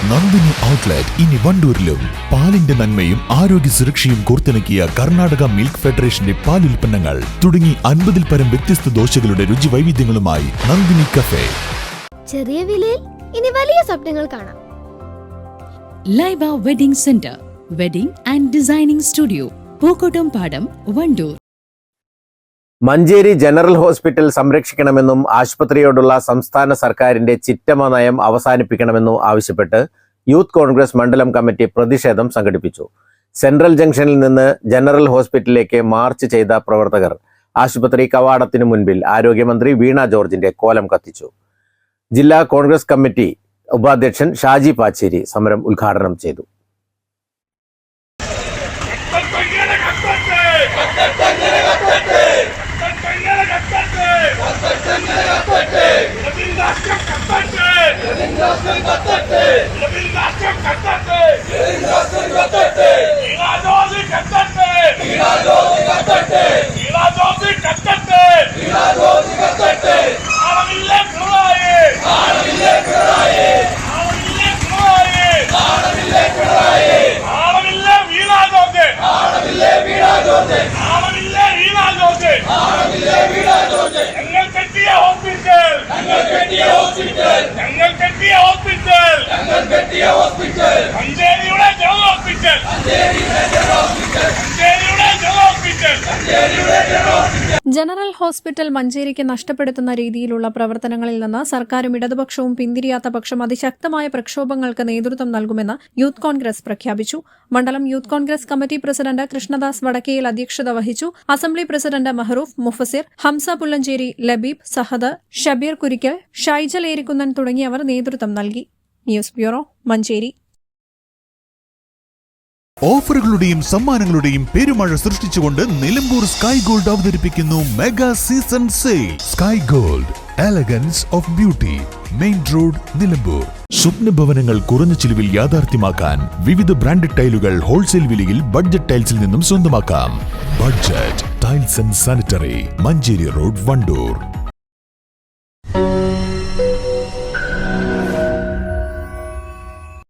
Nandini outlet ഇനി വണ്ടൂരിലും. പാലിന്റെ നന്മയും ആരോഗ്യ സുരക്ഷയും കോർത്തിണക്കിയ കർണാടക മിൽക്ക് ഫെഡറേഷന്റെ പാലുൽപ്പന്നങ്ങൾ തുടങ്ങി 50-ൽ പരം വ്യത്യസ്ത ദോശകളുടെ രുചി വൈവിധ്യങ്ങളുമായി നന്ദിനി കഫേ. ചെറിയ വിലയിൽ ഇനി വലിയ സ്വപ്നങ്ങൾ കാണാം. Laiba wedding centre, wedding and designing studio, Pookkottumpadam, Wandoor. Manjeri general hospital സംരക്ഷിക്കണമെന്നും ആശുപത്രിയോടുള്ള സംസ്ഥാന സർക്കാരിന്റെ ചിറ്റമ നയം അവസാനിപ്പിക്കണമെന്നും ആവശ്യപ്പെട്ട് യൂത്ത് കോൺഗ്രസ് മണ്ഡലം കമ്മിറ്റി പ്രതിഷേധം സംഘടിപ്പിച്ചു. സെൻട്രൽ ജംഗ്ഷനിൽ നിന്ന് ജനറൽ ഹോസ്പിറ്റലിലേക്ക് മാർച്ച് ചെയ്ത പ്രവർത്തകർ ആശുപത്രി കവാടത്തിനു മുൻപിൽ ആരോഗ്യമന്ത്രി വീണ ജോർജിന്റെ കോലം കത്തിച്ചു. ജില്ലാ കോൺഗ്രസ് കമ്മിറ്റി ഉപാധ്യക്ഷൻ ഷാജി പാച്ചേരി സമരം ഉദ്ഘാടനം ചെയ്തു. ജനറൽ ഹോസ്പിറ്റൽ മഞ്ചേരിക്ക് നഷ്ടപ്പെടുത്തുന്ന രീതിയിലുള്ള പ്രവർത്തനങ്ങളിൽ നിന്ന് സർക്കാരും ഇടതുപക്ഷവും പിന്തിരിയാത്ത പക്ഷം അതിശക്തമായ പ്രക്ഷോഭങ്ങൾക്ക് നേതൃത്വം നൽകുമെന്ന് യൂത്ത് കോൺഗ്രസ് പ്രഖ്യാപിച്ചു. മണ്ഡലം youth Congress committee president Krishnadas Vadakkeyil അധ്യക്ഷത വഹിച്ചു. അസംബ്ലി പ്രസിഡന്റ് മഹറൂഫ്, മുഫസിർ, ഹംസ പുല്ലഞ്ചേരി, ലബീബ്, സഹദ്, ഷബീർ കുരിക്കൽ, ഷൈജൽ ഏരിക്കുന്നൻ തുടങ്ങിയവർ നേതൃത്വം നൽകി. News bureau, Manjeri. ഓഫറുകളുടെയും സമ്മാനങ്ങളുടെയും പെരുമഴ സൃഷ്ടിച്ചുകൊണ്ട് നിലമ്പൂർ സ്കൈ ഗോൾഡ് അവതരിപ്പിക്കുന്നു mega season sale. Sky gold, elegance of beauty, main road, Nilambur. സ്വപ്ന ഭവനങ്ങൾ കുറഞ്ഞ ചിലവിൽ യാഥാർത്ഥ്യമാക്കാൻ വിവിധ ബ്രാൻഡഡ് ടൈലുകൾ ഹോൾസെയിൽ വിലയിൽ ബഡ്ജറ്റ് ടൈൽസിൽ നിന്നും സ്വന്തമാക്കാം. Budget tiles and sanitary, Manjeri road, Wandoor.